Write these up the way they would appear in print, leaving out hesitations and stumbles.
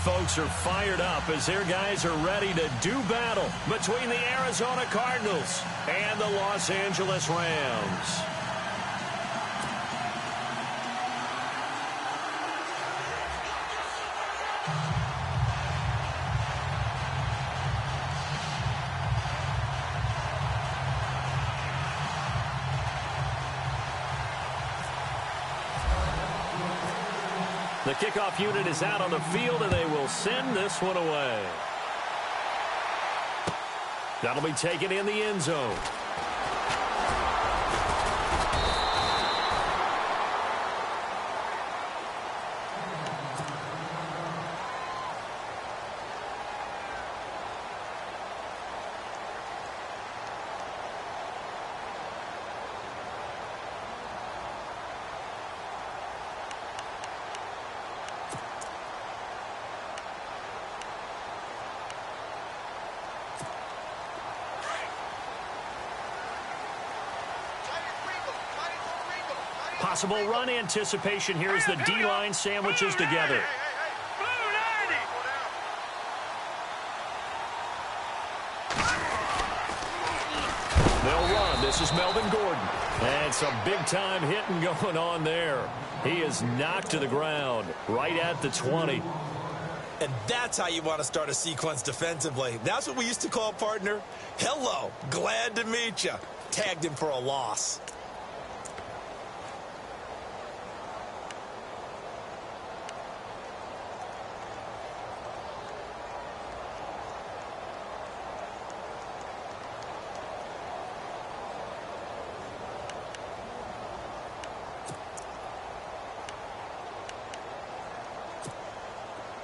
folks are fired up as their guys are ready to do battle between the Arizona Cardinals and the Los Angeles Rams. The kickoff unit is out on the field, and they will send this one away. That'll be taken in the end zone. Possible run anticipation here as the D-line sandwiches together. They'll run. This is Melvin Gordon. And some big-time hitting going on there. He is knocked to the ground right at the 20. And that's how you want to start a sequence defensively. That's what we used to call, partner, hello, glad to meet you. Tagged him for a loss.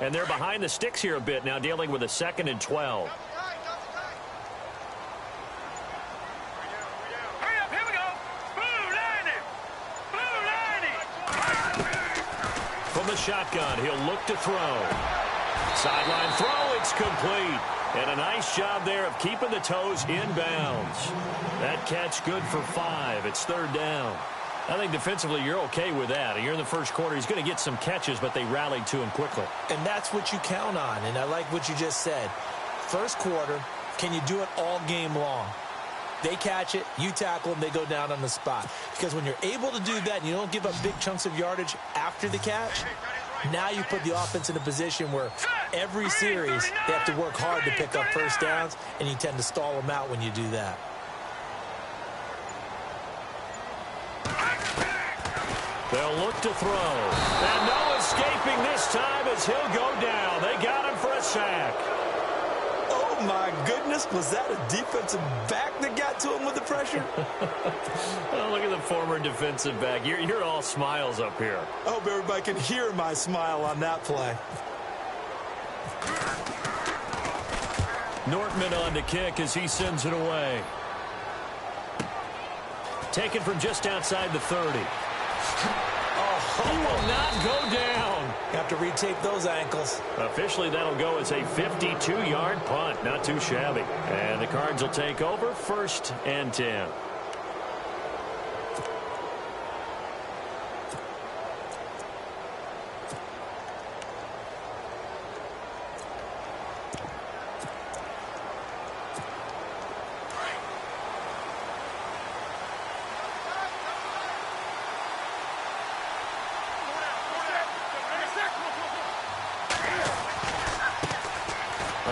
And they're behind the sticks here a bit now, dealing with a 2nd and 12. From the shotgun, he'll look to throw. Sideline throw, it's complete. And a nice job there of keeping the toes in bounds. That catch good for 5. It's 3rd down. I think defensively you're okay with that. You're in the first quarter. He's going to get some catches, but they rallied to him quickly. And that's what you count on, and I like what you just said. First quarter, can you do it all game long? They catch it, you tackle them, they go down on the spot. Because when you're able to do that and you don't give up big chunks of yardage after the catch, now you put the offense in a position where every series they have to work hard to pick up first downs, and you tend to stall them out when you do that. They'll look to throw. And no escaping this time as he'll go down. They got him for a sack. Oh, my goodness. Was that a defensive back that got to him with the pressure? Well, look at the former defensive back. You're all smiles up here. I hope everybody can hear my smile on that play. Nortman on to kick as he sends it away. Taken from just outside the 30. He will not go down. Have to retape those ankles. Officially, that'll go as a 52-yard punt. Not too shabby. And the Cards will take over 1st and 10.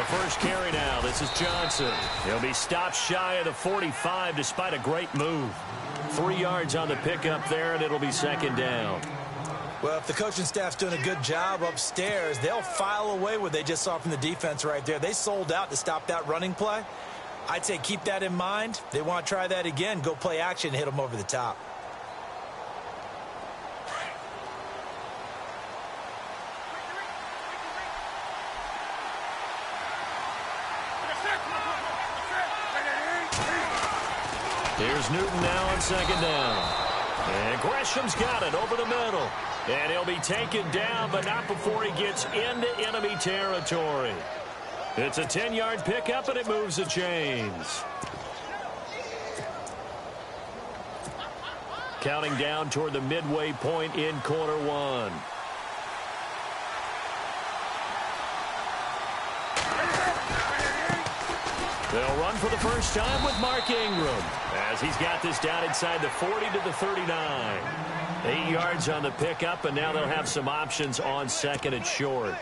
First carry now. This is Johnson. He'll be stopped shy of the 45 despite a great move. 3 yards on the pickup there, and it'll be 2nd down. Well, if the coaching staff's doing a good job upstairs, they'll file away what they just saw from the defense right there. They sold out to stop that running play. I'd say keep that in mind. They want to try that again. Go play action, hit them over the top. Here's Newton now on 2nd down. And Gresham's got it over the middle. And he'll be taken down, but not before he gets into enemy territory. It's a 10-yard pickup, and it moves the chains. Counting down toward the midway point in quarter 1. They'll run for the first time with Mark Ingram as he's got this down inside the 40 to the 39. 8 yards on the pickup, and now they'll have some options on second and short.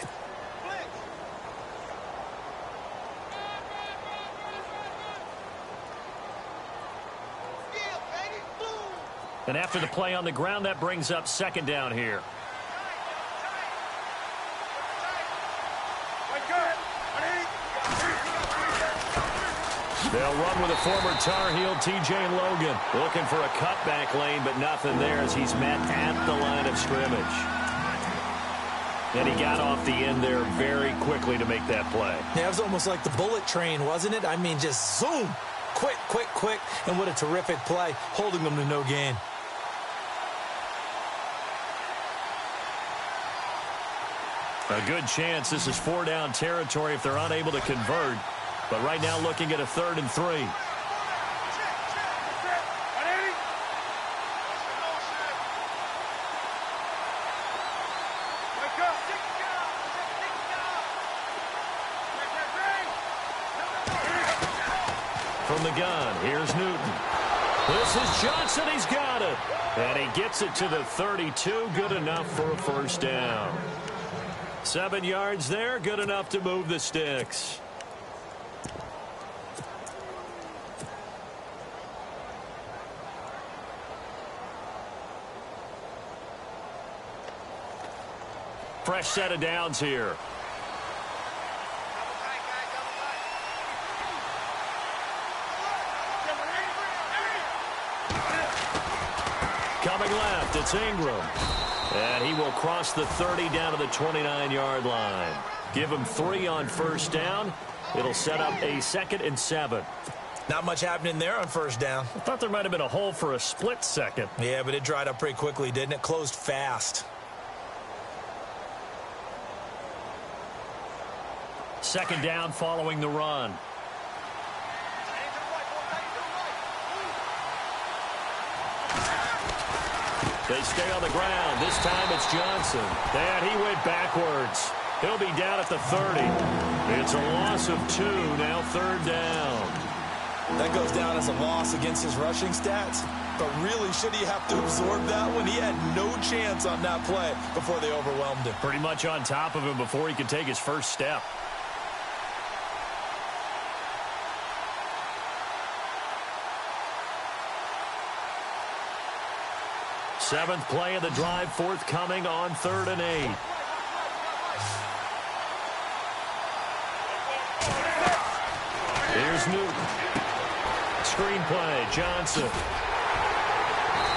And after the play on the ground, that brings up second down here. They'll run with a former Tar Heel, T.J. Logan. Looking for a cutback lane, but nothing there as he's met at the line of scrimmage. And he got off the end there very quickly to make that play. Yeah, it was almost like the bullet train, wasn't it? I mean, just zoom. Quick, quick, quick. And what a terrific play, holding them to no gain. A good chance this is 4-down territory if they're unable to convert. But right now looking at a 3rd and 3. From the gun, here's Newton. This is Johnson, he's got it. And he gets it to the 32, good enough for a first down. 7 yards there, good enough to move the sticks. Fresh set of downs here. Coming left, it's Ingram. And he will cross the 30 down to the 29-yard line. Give him 3 on first down. It'll set up a 2nd and 7. Not much happening there on first down. I thought there might have been a hole for a split second. Yeah, but it dried up pretty quickly, didn't it? Closed fast. 2nd down following the run. They stay on the ground. This time it's Johnson. And he went backwards. He'll be down at the 30. It's a loss of 2, now 3rd down. That goes down as a loss against his rushing stats. But really, should he have to absorb that one? He had no chance on that play before they overwhelmed him. Pretty much on top of him before he could take his first step. Seventh play of the drive forthcoming on 3rd and 8. Here's Newton. Screen play, Johnson.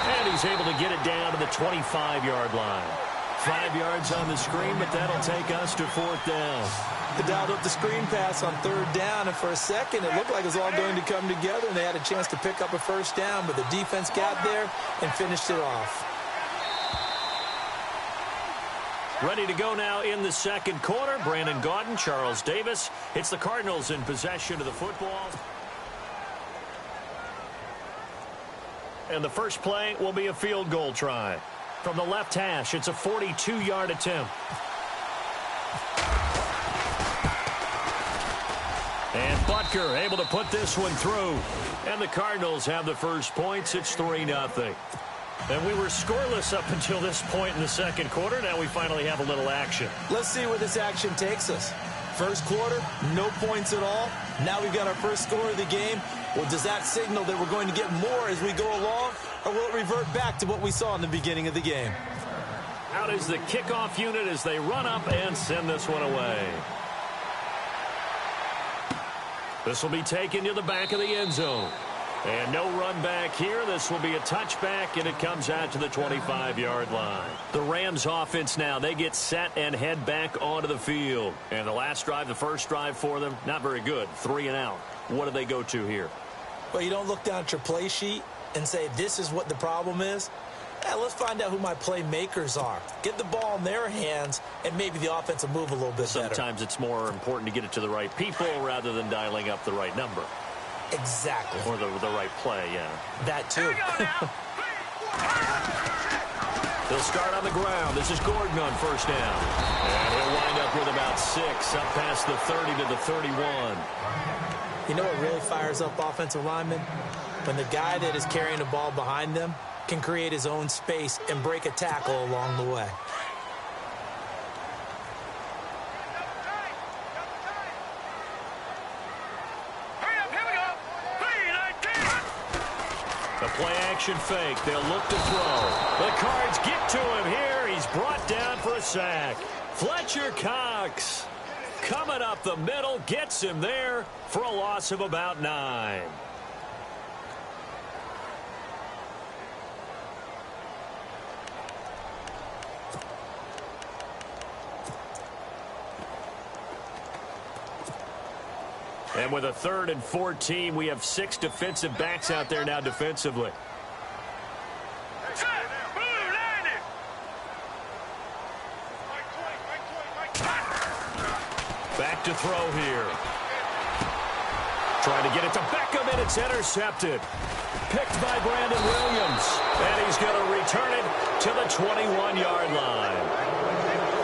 And he's able to get it down to the 25-yard line. 5 yards on the screen, but that'll take us to 4th down. They dialed up the screen pass on 3rd down, and for a second, it looked like it was all going to come together, and they had a chance to pick up a first down, but the defense got there and finished it off. Ready to go now in the 2nd quarter. Brandon Gaudin, Charles Davis. It's the Cardinals in possession of the football. And the first play will be a field goal try. From the left hash, it's a 42-yard attempt. And Butker able to put this one through. And the Cardinals have the first points. It's 3-0. And we were scoreless up until this point in the 2nd quarter. Now we finally have a little action. Let's see where this action takes us. First quarter, no points at all. Now we've got our first score of the game. Well, does that signal that we're going to get more as we go along, or will it revert back to what we saw in the beginning of the game? Out is the kickoff unit as they run up and send this one away. This will be taken to the back of the end zone. And no run back here. This will be a touchback, and it comes out to the 25-yard line. The Rams offense now, they get set and head back onto the field. And the last drive, the first drive for them, not very good. 3 and out. What do they go to here? Well, you don't look down at your play sheet and say, this is what the problem is. Yeah, let's find out who my playmakers are. Get the ball in their hands, and maybe the offense will move a little bit better. Sometimes it's more important to get it to the right people rather than dialing up the right number. Exactly. Or the right play, yeah. That too. They'll start on the ground. This is Gordon on first down. And he'll wind up back with about 6, up past the 30 to the 31. You know what really fires up offensive linemen? When the guy that is carrying the ball behind them can create his own space and break a tackle along the way. The play-action fake. They'll look to throw. The Cards get to him here. He's brought down for a sack. Fletcher Cox coming up the middle, gets him there for a loss of about 9. And with a 3rd and 14, we have 6 defensive backs out there now defensively. Back to throw here. Trying to get it to Beckham, and it's intercepted. Picked by Brandon Williams. And he's going to return it to the 21-yard line.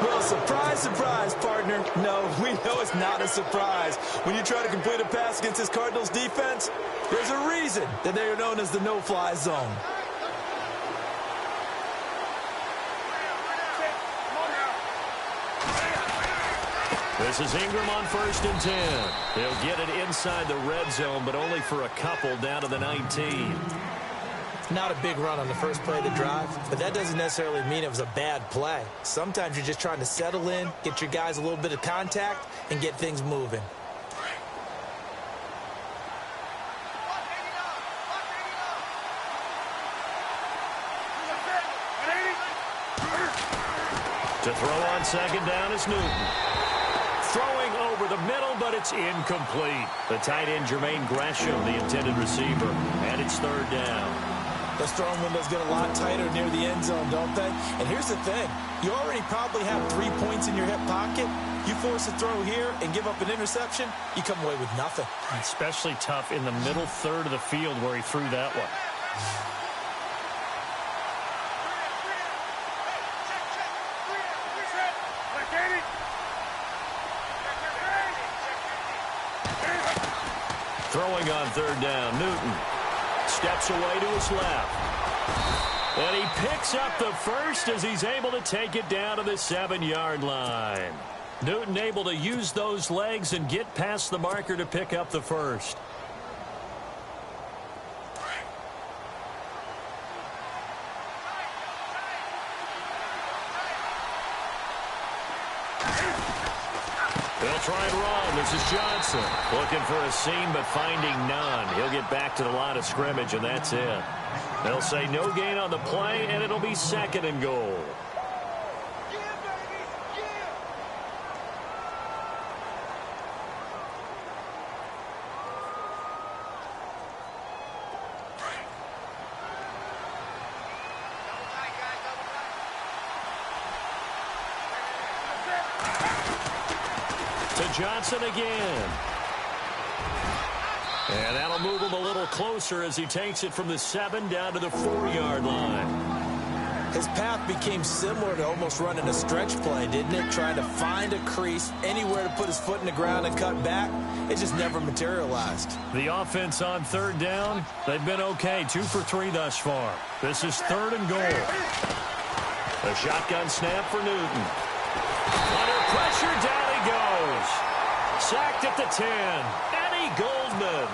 Well, surprise, surprise, partner. No, we know it's not a surprise. When you try to complete a pass against this Cardinals defense, there's a reason that they are known as the no-fly zone. This is Ingram on 1st and 10. He'll get it inside the red zone, but only for a couple down to the 19. Not a big run on the first play of the drive, but that doesn't necessarily mean it was a bad play. Sometimes you're just trying to settle in, get your guys a little bit of contact, and get things moving. To throw on 2nd down is Newton. Throwing over the middle, but it's incomplete. The tight end, Jermaine Gresham, the intended receiver, and it's 3rd down. Those throwing windows get a lot tighter near the end zone, don't they? And here's the thing. You already probably have 3 points in your hip pocket. You force a throw here and give up an interception, you come away with nothing. Especially tough in the middle 3rd of the field where he threw that one. Throwing on 3rd down, Newton steps away to his left. And he picks up the first as he's able to take it down to the 7-yard line. Newton able to use those legs and get past the marker to pick up the first. They'll try and run. This is Johnson. Looking for a seam, but finding none. He'll get back to the line of scrimmage, and that's it. They'll say no gain on the play, and it'll be 2nd and goal. Johnson again. And that'll move him a little closer as he takes it from the 7 down to the 4-yard line. His path became similar to almost running a stretch play, didn't it? Trying to find a crease, anywhere to put his foot in the ground and cut back. It just never materialized. The offense on 3rd down, they've been okay. 2 for 3 thus far. This is 3rd and goal. A shotgun snap for Newton. Under pressure, down he goes. Sacked at the 10. Eddie Goldman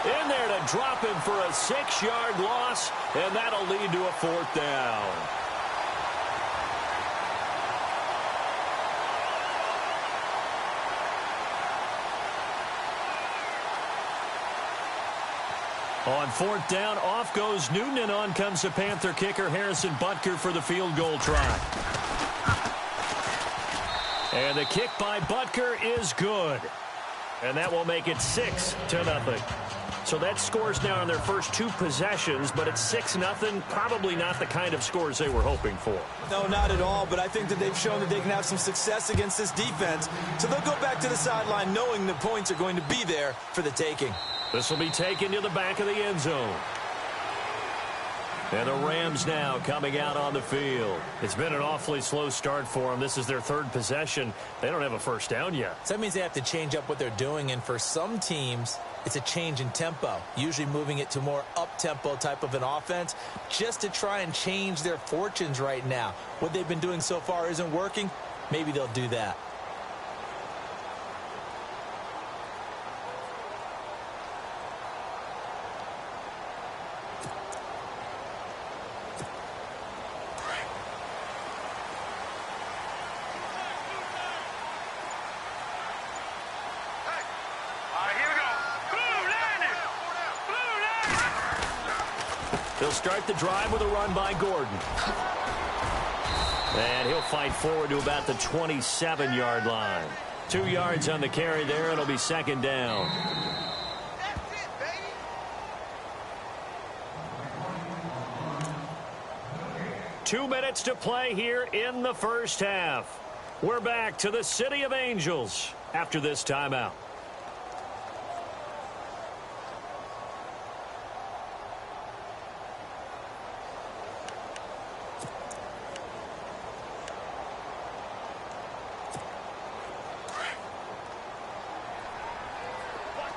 in there to drop him for a 6-yard loss, and that'll lead to a 4th down. On 4th down, off goes Newton, and on comes the Panther kicker, Harrison Butker, for the field goal try. And the kick by Butker is good. And that will make it 6-0. So that scores now on their first 2 possessions, but it's 6-0. Probably not the kind of scores they were hoping for. No, not at all, but I think that they've shown that they can have some success against this defense. So they'll go back to the sideline knowing the points are going to be there for the taking. This will be taken to the back of the end zone. And the Rams now coming out on the field. It's been an awfully slow start for them. This is their third possession. They don't have a first down yet. So that means they have to change up what they're doing, and for some teams, it's a change in tempo, usually moving it to more up-tempo type of an offense just to try and change their fortunes right now. What they've been doing so far isn't working. Maybe they'll do that. They'll start the drive with a run by Gordon. And he'll fight forward to about the 27-yard line. 2 yards on the carry there, and it'll be second down. That's it, baby. 2 minutes to play here in the first half. We're back to the City of Angels after this timeout.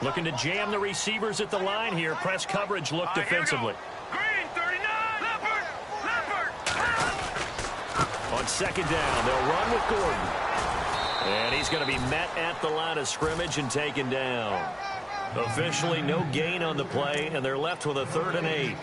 Looking to jam the receivers at the line here. Press coverage look defensively. Green, 39. Leopard. On second down, they'll run with Gordon. And he's going to be met at the line of scrimmage and taken down. Officially no gain on the play, and they're left with a 3rd and 8.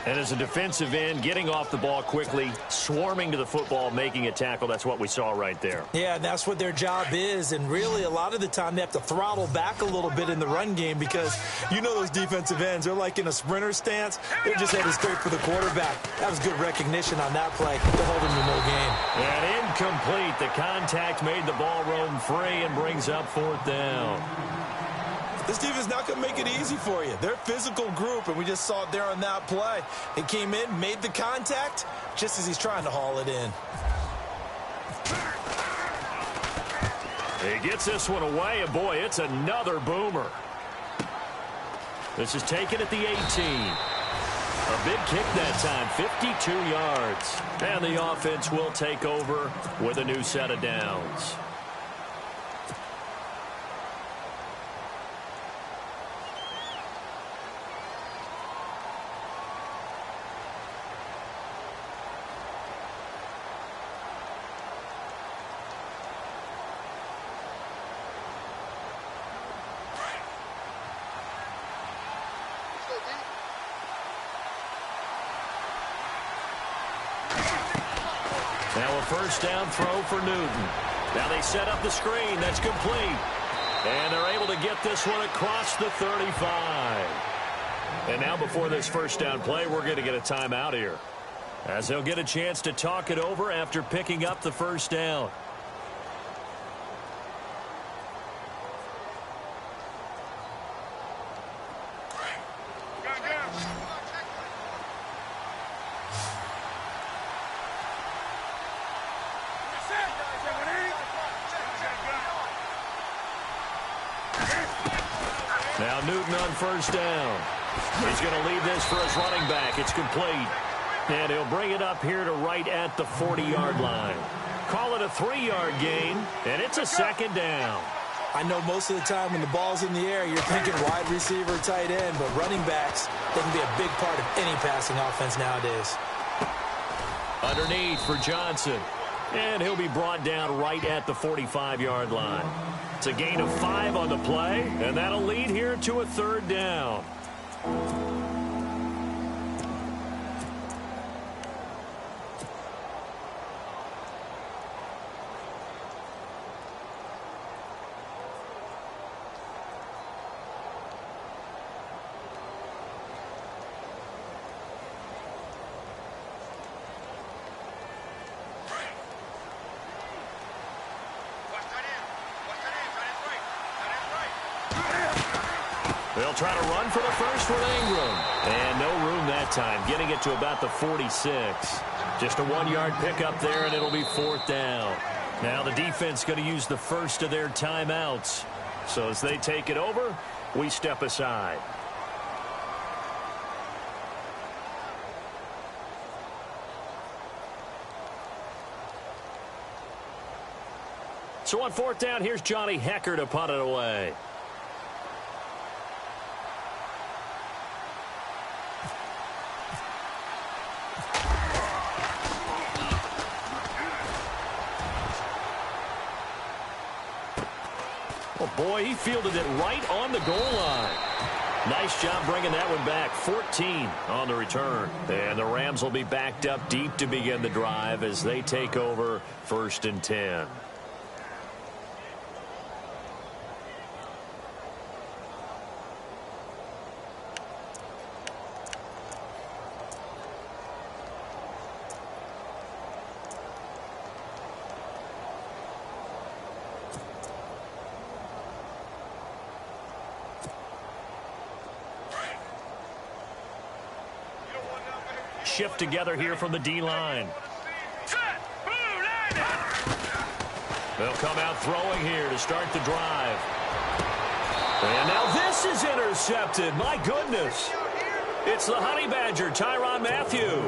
And as a defensive end, getting off the ball quickly, swarming to the football, making a tackle. That's what we saw right there. Yeah, that's what their job is. And really, a lot of the time, they have to throttle back a little bit in the run game because you know those defensive ends, they're like in a sprinter stance. They're just headed straight for the quarterback. That was good recognition on that play to hold him to no gain. And incomplete. The contact made the ball roam free and brings up 4th down. This team is not going to make it easy for you. They're a physical group, and we just saw it there on that play. They came in, made the contact, just as he's trying to haul it in. He gets this one away, and boy, it's another boomer. This is taken at the 18. A big kick that time, 52 yards. And the offense will take over with a new set of downs. Now a first down throw for Newton. Now they set up the screen. That's complete. And they're able to get this one across the 35. And now before this first down play, we're going to get a timeout here, as they'll get a chance to talk it over after picking up the first down. Now Newton on first down. He's going to leave this for his running back. It's complete. And he'll bring it up here to right at the 40-yard line. Call it a 3-yard gain, and it's a second down. I know most of the time when the ball's in the air, you're thinking wide receiver, tight end, but running backs, they can be a big part of any passing offense nowadays. Underneath for Johnson. And he'll be brought down right at the 45-yard line. It's a gain of 5 on the play, and that'll lead here to a 3rd down. They'll try to run for the first with Ingram. And no room that time, getting it to about the 46. Just a 1-yard pickup there, and it'll be 4th down. Now the defense going to use the first of their timeouts. So as they take it over, we step aside. So on fourth down, here's Johnny Hecker to punt it away. Oh, boy, he fielded it right on the goal line. Nice job bringing that one back. 14 on the return. And the Rams will be backed up deep to begin the drive as they take over 1st and 10. Shift together here from the D-line. They'll come out throwing here to start the drive. And now this is intercepted. My goodness. It's the Honey Badger, Tyrann Mathieu.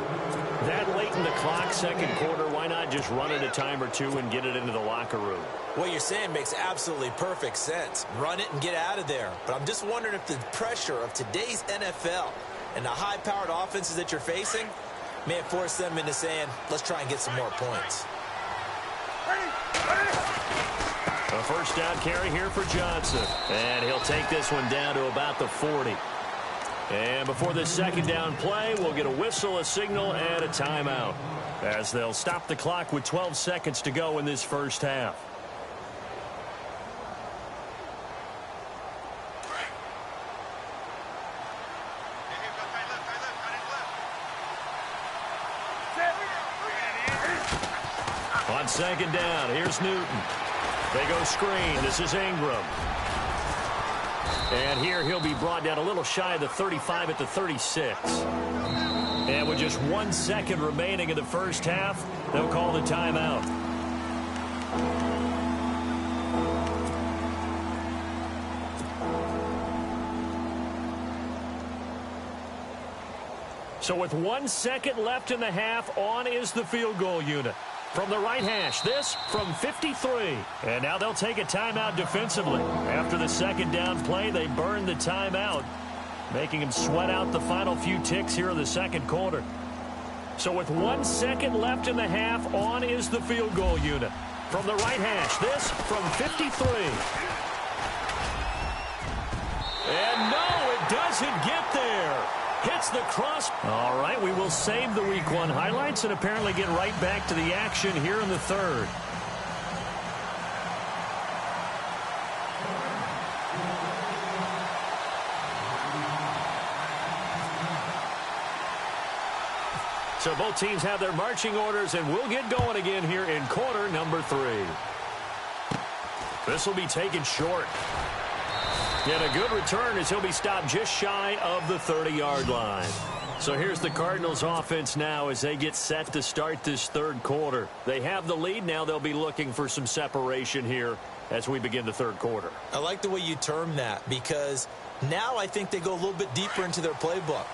That late in the clock, second quarter, why not just run it a time or two and get it into the locker room? What you're saying makes absolutely perfect sense. Run it and get out of there. But I'm just wondering if the pressure of today's NFL and the high-powered offenses that you're facing may have forced them into saying, let's try and get some more points. A first down carry here for Johnson. And he'll take this one down to about the 40. And before this second down play, we'll get a whistle, a signal, and a timeout, as they'll stop the clock with 12 seconds to go in this first half. On second down, here's Newton. They go screen. This is Ingram. And here he'll be brought down a little shy of the 35 at the 36. And with just 1 second remaining in the first half, they'll call the timeout. So with 1 second left in the half, on is the field goal unit. From the right hash, this from 53. And now they'll take a timeout defensively. After the second down play, they burn the timeout, making them sweat out the final few ticks here in the second quarter. So with 1 second left in the half, on is the field goal unit. From the right hash, this from 53. And no, it doesn't get there. Hits the cross. All right, we will save the Week 1 highlights and apparently get right back to the action here in the third. So both teams have their marching orders, and we'll get going again here in quarter number 3. This will be taken short. And a good return as he'll be stopped just shy of the 30-yard line. So here's the Cardinals offense now as they get set to start this third quarter. They have the lead. Now they'll be looking for some separation here as we begin the third quarter. I like the way you term that, because now I think they go a little bit deeper into their playbook.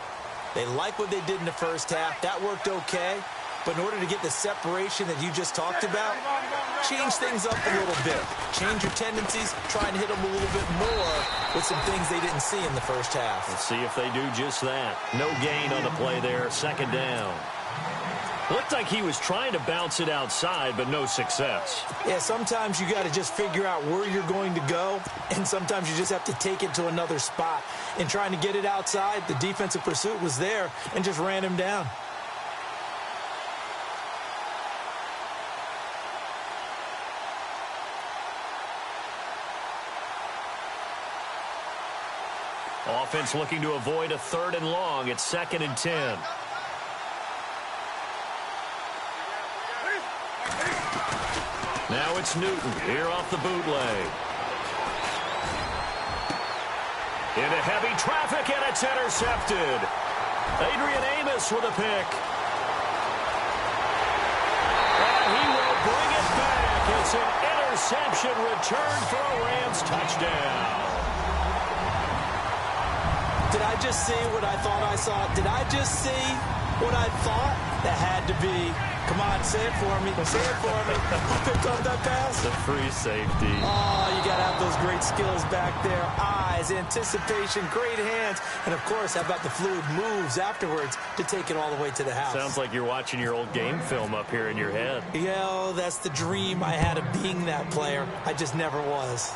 They like what they did in the first half. That worked okay. But in order to get the separation that you just talked about, change things up a little bit. Change your tendencies, try and hit them a little bit more with some things they didn't see in the first half. Let's see if they do just that. No gain on the play there, second down. Looked like he was trying to bounce it outside, but no success. Yeah, sometimes you got to just figure out where you're going to go, and sometimes you just have to take it to another spot. In trying to get it outside, the defensive pursuit was there and just ran him down. Offense looking to avoid a 3rd and long. It's 2nd and 10. Now it's Newton here off the bootleg. Into heavy traffic, and it's intercepted. Adrian Amos with a pick. And he will bring it back. It's an interception return for a Rams touchdown. Did I just see what I thought I saw? Did I just see what I thought? That had to be Come on, say it for me. Say it for me. Who picked up that pass? The free safety. Oh, you got to have those great skills back there. Eyes, anticipation, great hands. And, of course, how about the fluid moves afterwards to take it all the way to the house? Sounds like you're watching your old game film up here in your head. Yeah, oh, that's the dream I had of being that player. I just never was.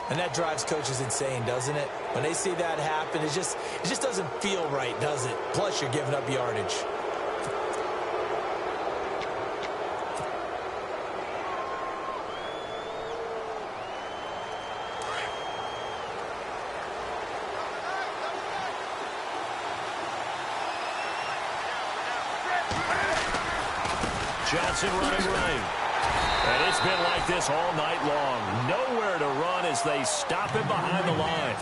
And that drives coaches insane, doesn't it? When they see that happen, it just doesn't feel right, does it? Plus, you're giving up yardage. Johnson running right. And it's been like this all night long. Nowhere to run as they stop him behind the line.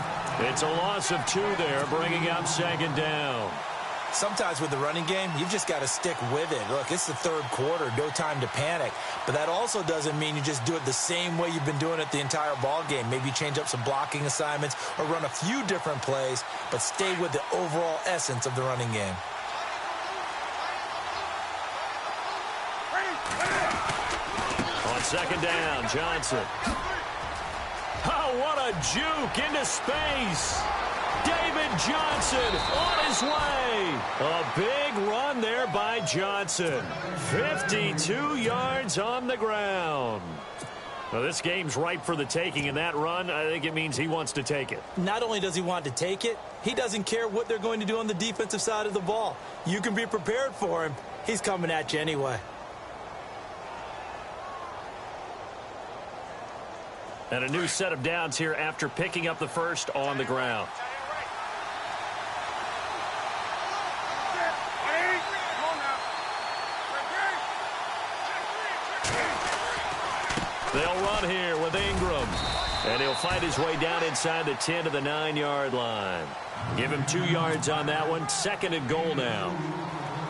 It's a loss of 2 there, bringing up 2nd down. Sometimes with the running game, you've just got to stick with it. Look, it's the 3rd quarter, no time to panic. But that also doesn't mean you just do it the same way you've been doing it the entire ball game. Maybe change up some blocking assignments or run a few different plays, but stay with the overall essence of the running game. On 2nd down, Johnson. Oh, what a juke into space. David Johnson on his way. A big run there by Johnson. 52 yards on the ground. Well, this game's ripe for the taking, and that run, I think it means he wants to take it. Not only does he want to take it, he doesn't care what they're going to do on the defensive side of the ball. You can be prepared for him. He's coming at you anyway. And a new set of downs here after picking up the first on the ground. They'll run here with Ingram. And he'll fight his way down inside the 10 to the 9-yard line. Give him 2 yards on that one. 2nd and goal now.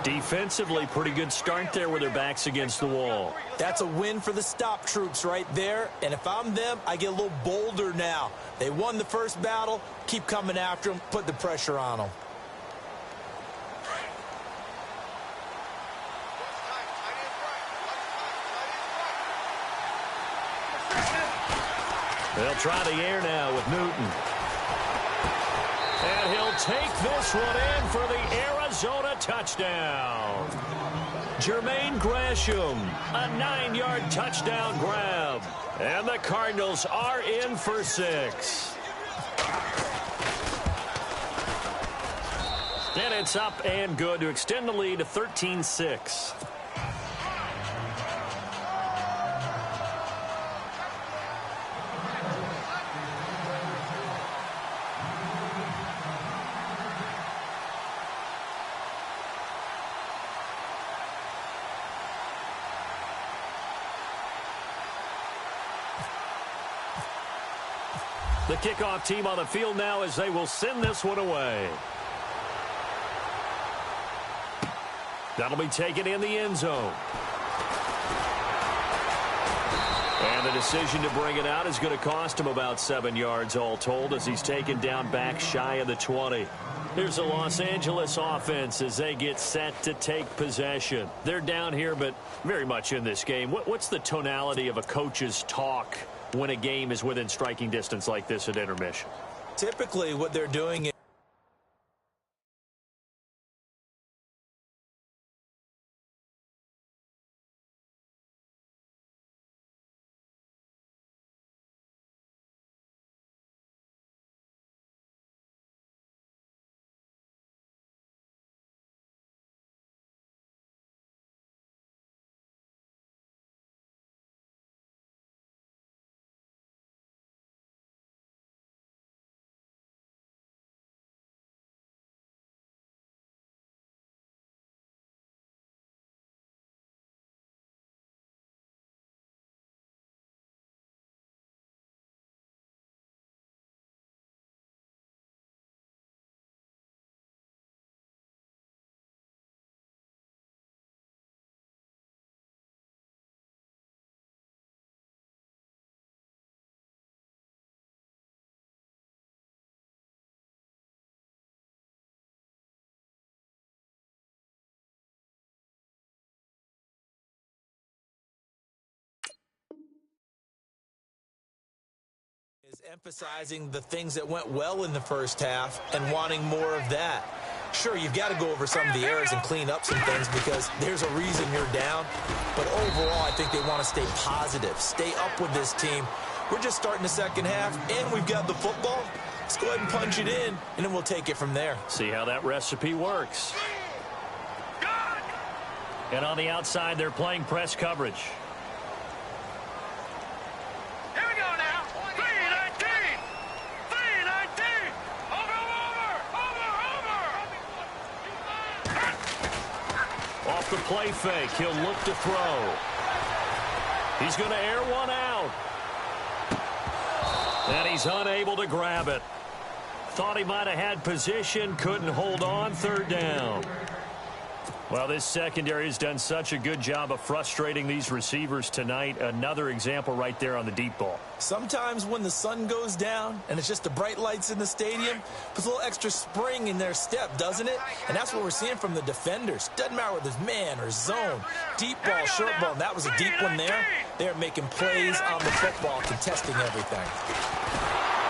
Defensively, pretty good start there with their backs against the wall. That's a win for the stop troops right there. And if I'm them, I get a little bolder now. They won the first battle. Keep coming after them. Put the pressure on them. They'll try the air now with Newton. And he'll take this one in for the Arizona touchdown. Jermaine Gresham, a 9-yard touchdown grab. And the Cardinals are in for 6. And it's up and good to extend the lead to 13-6. The kickoff team on the field now as they will send this one away. That'll be taken in the end zone. And the decision to bring it out is going to cost him about 7 yards all told as he's taken down back shy of the 20. Here's the Los Angeles offense as they get set to take possession. They're down here, but very much in this game. What's the tonality of a coach's talk when a game is within striking distance like this at intermission? Typically, what they're doing is Emphasizing the things that went well in the first half and wanting more of that. Sure, you've got to go over some of the errors and clean up some things because there's a reason you're down. But overall, I think they want to stay positive, stay up with this team. We're just starting the second half, and we've got the football. Let's go ahead and punch it in, and then we'll take it from there. See how that recipe works. And on the outside, they're playing press coverage. Here we go now. 3-19. 3-19. Over. Off the play fake, he'll look to throw. He's going to air one out. And he's unable to grab it. Thought he might have had position, couldn't hold on, third down. Well, this secondary has done such a good job of frustrating these receivers tonight. Another example right there on the deep ball. Sometimes when the sun goes down and it's just the bright lights in the stadium, puts a little extra spring in their step, doesn't it? And that's what we're seeing from the defenders. Doesn't matter whether it's man or zone, deep ball, short ball. And that was a deep one there. They're making plays on the football, contesting everything.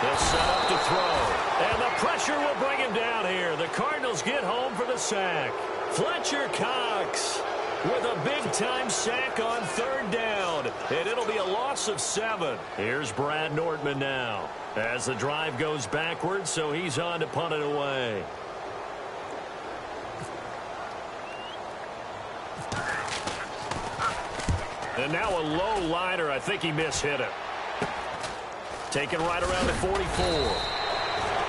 They'll set up to throw. And the pressure will bring him down here. The Cardinals get home for the sack. Fletcher Cox with a big-time sack on third down. And it'll be a loss of 7. Here's Brad Nordman now as the drive goes backwards, so he's on to punt it away. And now a low liner. I think he mishit it. Taken right around the 44.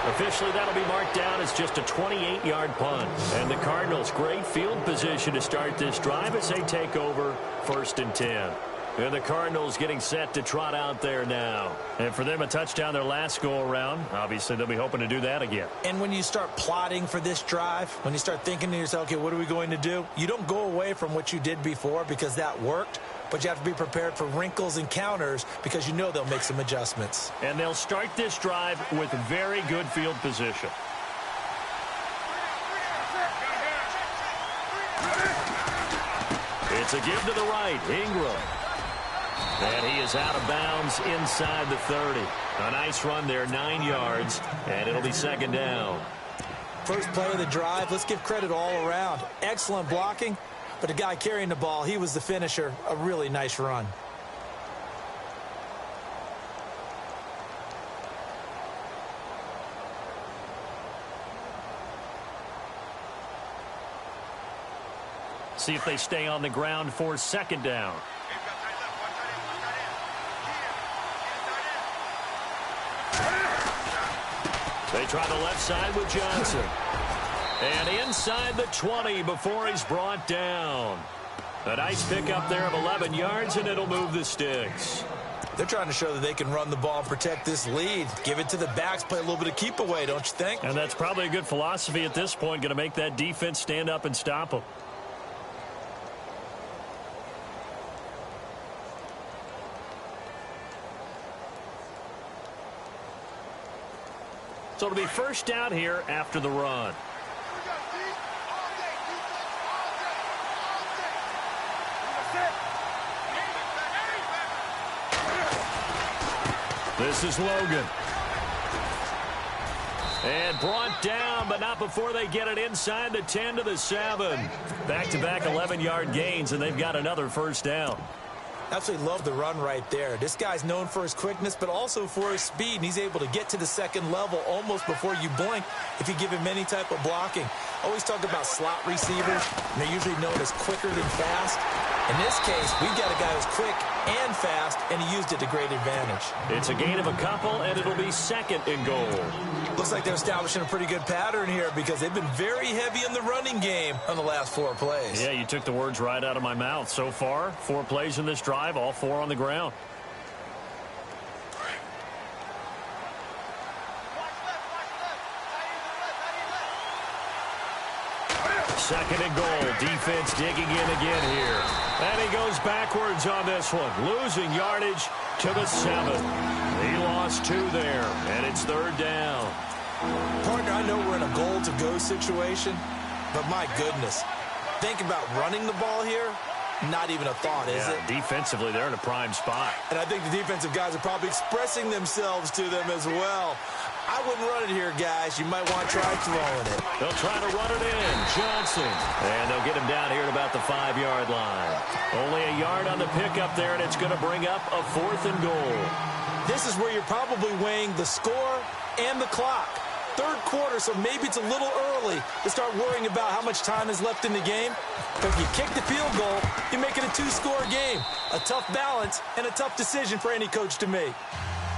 Officially, that'll be marked down as just a 28-yard punt. And the Cardinals, great field position to start this drive as they take over 1st and 10. And the Cardinals getting set to trot out there now. And for them, a touchdown their last go-around. Obviously, they'll be hoping to do that again. And when you start plotting for this drive, when you start thinking to yourself, okay, what are we going to do? You don't go away from what you did before because that worked. But you have to be prepared for wrinkles and counters because you know they'll make some adjustments. And they'll start this drive with very good field position. It's a give to the right, Ingram. And he is out of bounds inside the 30. A nice run there, 9 yards, and it'll be 2nd down. First play of the drive, let's give credit all around. Excellent blocking. But the guy carrying the ball, he was the finisher. A really nice run. See if they stay on the ground for 2nd down. They try the left side with Johnson. And inside the 20 before he's brought down. A nice pickup there of 11 yards, and it'll move the sticks. They're trying to show that they can run the ball and protect this lead. Give it to the backs, play a little bit of keep away, don't you think? And that's probably a good philosophy at this point, going to make that defense stand up and stop them. So it'll be 1st down here after the run. This is Logan. And brought down, but not before they get it inside the 10 to the 7. Back-to-back 11-yard gains, and they've got another 1st down. Absolutely love the run right there. This guy's known for his quickness, but also for his speed, and he's able to get to the 2nd level almost before you blink if you give him any type of blocking. Always talk about slot receivers, and they're usually known as quicker than fast. In this case, we've got a guy who's quick and fast, and he used it to great advantage. It's a gain of a couple, and it'll be 2nd and goal. Looks like they're establishing a pretty good pattern here because they've been very heavy in the running game on the last 4 plays. Yeah, you took the words right out of my mouth. So far, 4 plays in this drive, all 4 on the ground. Second and goal. Defense digging in again here. And he goes backwards on this one. Losing yardage to the 7. He lost 2 there, and it's 3rd down. Partner, I know we're in a goal-to-go situation, but my goodness, think about running the ball here. Not even a thought, is it? Defensively, they're in a prime spot. And I think the defensive guys are probably expressing themselves to them as well. I wouldn't run it here, guys. You might want to try throwing it. They'll try to run it in. Johnson. And they'll get him down here at about the 5-yard line. Only a yard on the pickup there, and it's going to bring up a 4th and goal. This is where you're probably weighing the score and the clock. Third quarter, so maybe it's a little early to start worrying about how much time is left in the game. But if you kick the field goal, you make it a 2-score game. A tough balance and a tough decision for any coach to make.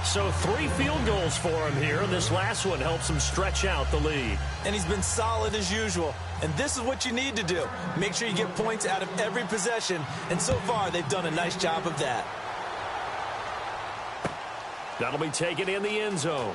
So 3 field goals for him here, and this last one helps him stretch out the lead. And he's been solid as usual. And this is what you need to do. Make sure you get points out of every possession. And so far, they've done a nice job of that. That'll be taken in the end zone.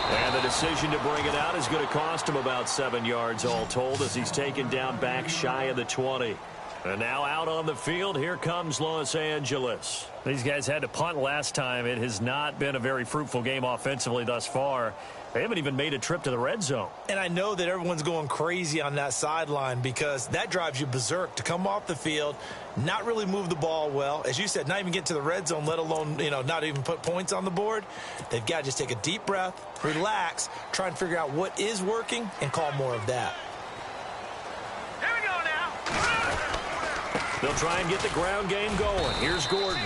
And the decision to bring it out is going to cost him about 7 yards all told as he's taken down back shy of the 20. And now out on the field, here comes Los Angeles. These guys had to punt last time. It has not been a very fruitful game offensively thus far. They haven't even made a trip to the red zone. And I know that everyone's going crazy on that sideline because that drives you berserk to come off the field, not really move the ball well. As you said, not even get to the red zone, let alone, not even put points on the board. They've got to just take a deep breath, relax, try and figure out what is working and call more of that. Here we go now. They'll try and get the ground game going. Here's Gordon.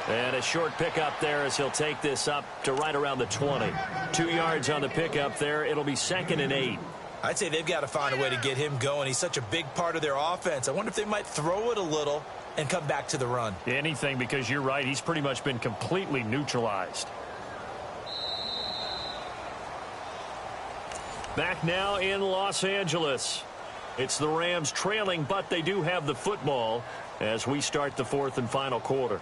And a short pickup there as he'll take this up to right around the 20. 2 yards on the pickup there. It'll be 2nd and 8. I'd say they've got to find a way to get him going. He's such a big part of their offense. I wonder if they might throw it a little and come back to the run. Anything, because you're right. He's pretty much been completely neutralized. Back now in Los Angeles. It's the Rams trailing, but they do have the football as we start the 4th and final quarter.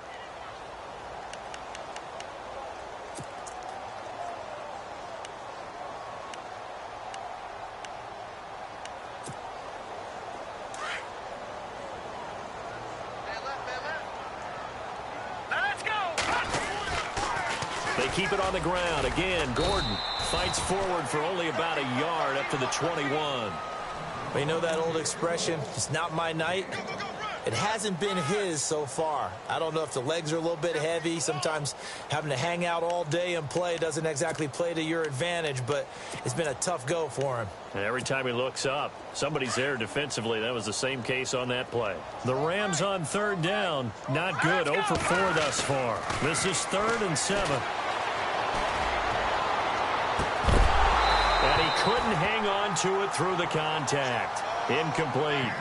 They keep it on the ground. Again, Gordon fights forward for only about a yard up to the 21. But you know that old expression, it's not my night? It hasn't been his so far. I don't know if the legs are a little bit heavy. Sometimes having to hang out all day and play doesn't exactly play to your advantage, but it's been a tough go for him. And every time he looks up, somebody's there defensively. That was the same case on that play. The Rams on 3rd down. Not good. 0 for 4 thus far. This is 3rd and 7. And he couldn't hang on to it through the contact. Incomplete.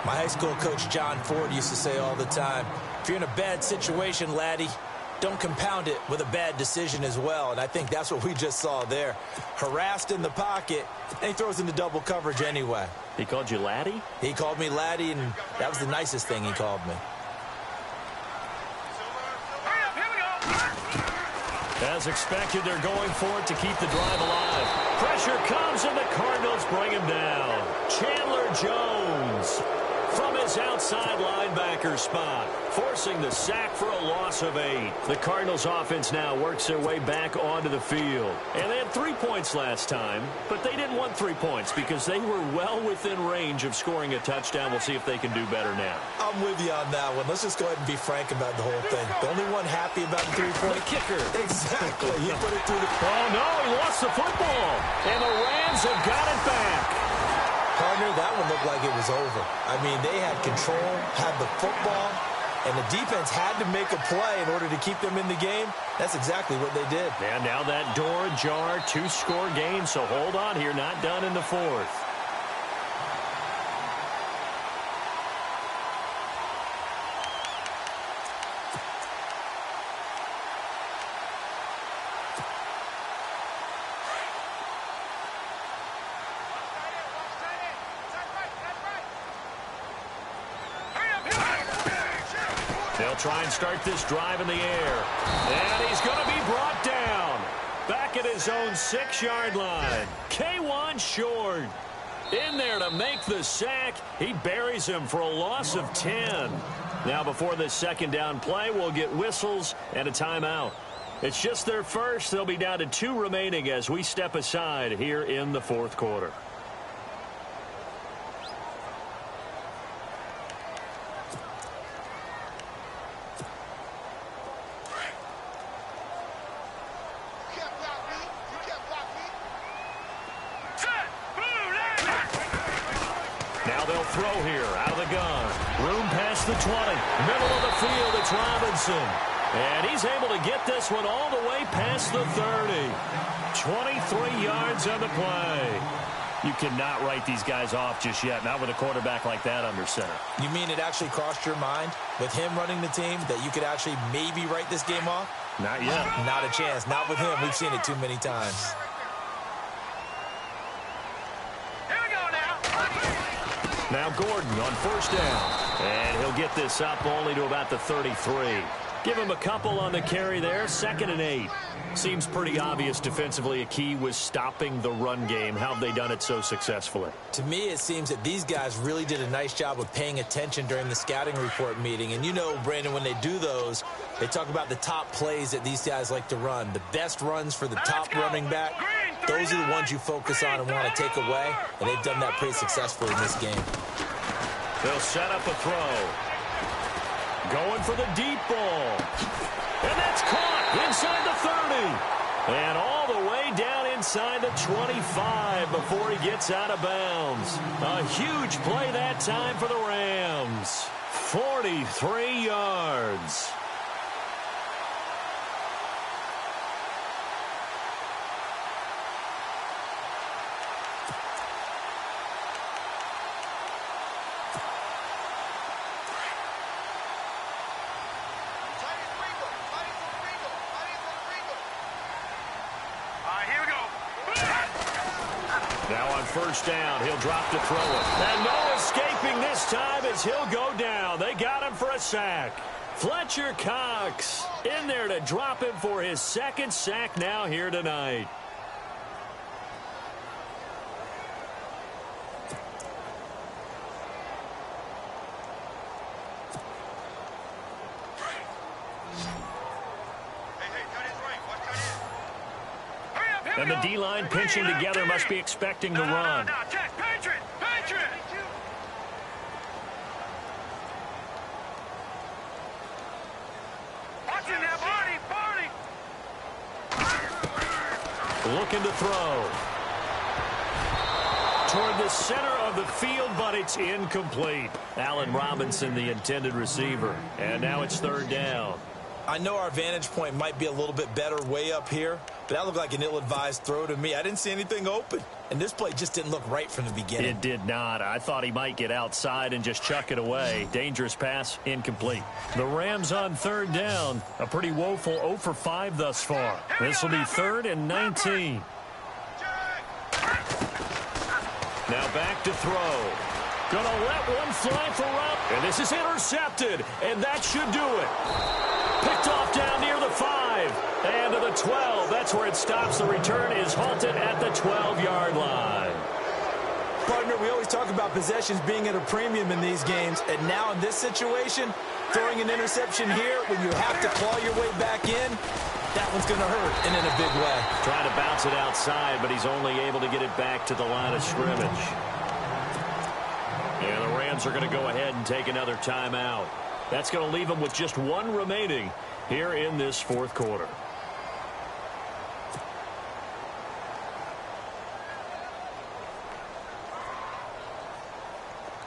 My high school coach John Ford used to say all the time, if you're in a bad situation, laddie, don't compound it with a bad decision as well. And I think that's what we just saw there. Harassed in the pocket, and he throws into double coverage anyway. He called you laddie? He called me laddie, and that was the nicest thing he called me. As expected, they're going for it to keep the drive alive. Pressure comes, and the Cardinals bring him down. Chandler Jones from his outside linebacker spot, forcing the sack for a loss of 8. The Cardinals offense now works their way back onto the field. And they had 3 points last time, but they didn't want 3 points because they were well within range of scoring a touchdown. We'll see if they can do better now. I'm with you on that one. Let's just go ahead and be frank about the whole thing. The only one happy about the 3-point kicker. Exactly. He put it through the... Oh, no, he lost the football. And the Rams have got it back. Partner, that one looked like it was over. I mean, they had control, had the football, and the defense had to make a play in order to keep them in the game. That's exactly what they did. And now that door ajar, 2-score game, so hold on here, not done in the 4th. They'll try and start this drive in the air. And he's going to be brought down. Back at his own 6-yard line. K1 short. In there to make the sack. He buries him for a loss of 10. Now before this 2nd down play, we'll get whistles and a timeout. It's just their first. They'll be down to 2 remaining as we step aside here in the 4th quarter. throw here out of the gun. Room past the 20. Middle of the field, it's Robinson. And he's able to get this one all the way past the 30. 23 yards on the play. You cannot write these guys off just yet, not with a quarterback like that under center. You mean it actually crossed your mind with him running the team that you could actually maybe write this game off? Not yet. Not a chance. Not with him. We've seen it too many times. Here we go now. Now Gordon on first down. And he'll get this up only to about the 33. Give him a couple on the carry there. 2nd and 8. Seems pretty obvious defensively a key was stopping the run game. How have they done it so successfully? To me, it seems that these guys really did a nice job of paying attention during the scouting report meeting. And you know, Brandon, when they do those, they talk about the top plays that these guys like to run. The best runs for the top running back, those are the ones you focus on and want to take away. And they've done that pretty successfully in this game. They'll set up a throw. Going for the deep ball. And that's caught inside the 30. And all the way down inside the 25 before he gets out of bounds. A huge play that time for the Rams. 43 yards. First down, he'll drop to throw it. And no escaping this time as he'll go down. They got him for a sack. Fletcher Cox in there to drop him for his 2nd sack now here tonight. And the D-line pinching together must be expecting the run. No, Jack, Patriot! Patriot! Watching that, Barney! Looking to throw. Toward the center of the field, but it's incomplete. Allen Robinson, the intended receiver. And now it's 3rd down. I know our vantage point might be a little bit better way up here, but that looked like an ill-advised throw to me. I didn't see anything open, and this play just didn't look right from the beginning. It did not. I thought he might get outside and just chuck it away. Dangerous pass, incomplete. The Rams on 3rd down. A pretty woeful 0 for 5 thus far. This will be 3rd and 19. Now back to throw. Gonna let one fly for Rob. And this is intercepted, and that should do it. Picked off down near the 5 and to the 12. That's where it stops. The return is halted at the 12-yard line. Partner, we always talk about possessions being at a premium in these games, and now in this situation, throwing an interception here when you have to claw your way back in, that one's going to hurt, and in a big way. Trying to bounce it outside, but he's only able to get it back to the line of scrimmage. And the Rams are going to go ahead and take another timeout. That's going to leave them with just 1 remaining here in this 4th quarter.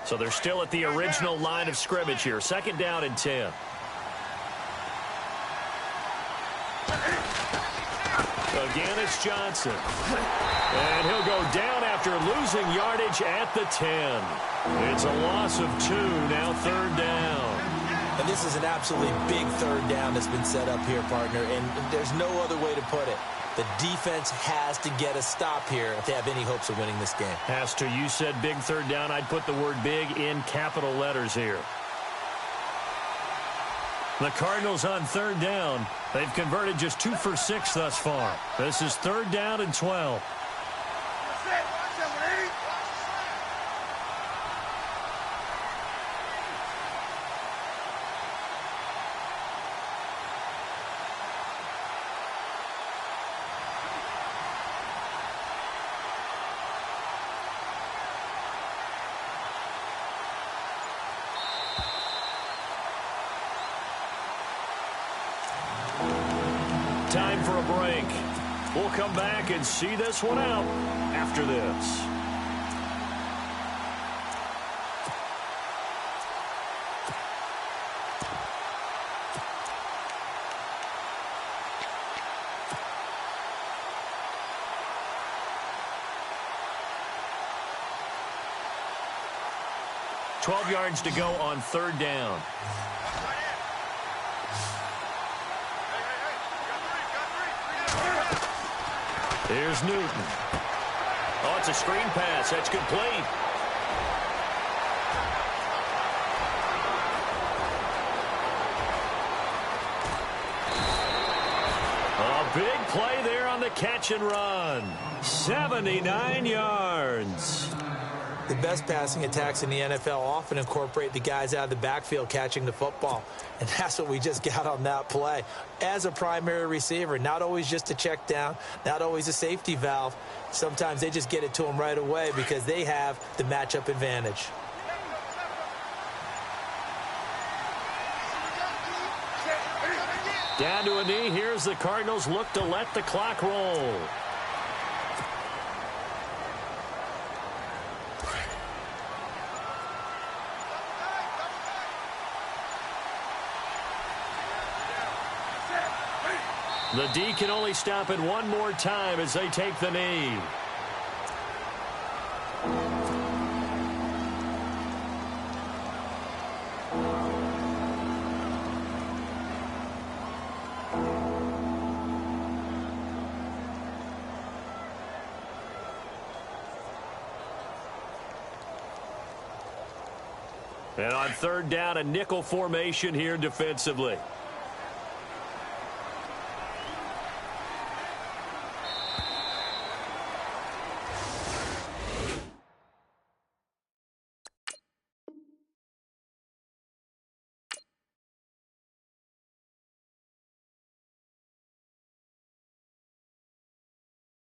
So they're still at the original line of scrimmage here. 2nd down and 10. Again, it's Johnson. And he'll go down after losing yardage at the 10. It's a loss of 2, now 3rd down. And this is an absolutely big 3rd down that's been set up here, partner, and there's no other way to put it. The defense has to get a stop here if they have any hopes of winning this game. Has to. You said big 3rd down. I'd put the word big in capital letters here. The Cardinals on 3rd down. They've converted just 2 for 6 thus far. This is 3rd down and 12. Time for a break. We'll come back and see this one out after this. 12 yards to go on third down. Here's Newton. Oh, it's a screen pass. That's complete. A big play there on the catch and run. 79 yards. The best passing attacks in the NFL often incorporate the guys out of the backfield catching the football. And that's what we just got on that play. As a primary receiver, not always just a check down, not always a safety valve. Sometimes they just get it to them right away because they have the matchup advantage. Down to a knee. Here's the Cardinals look to let the clock roll. The D can only stop it one more time as they take the knee. And on third down, a nickel formation here defensively.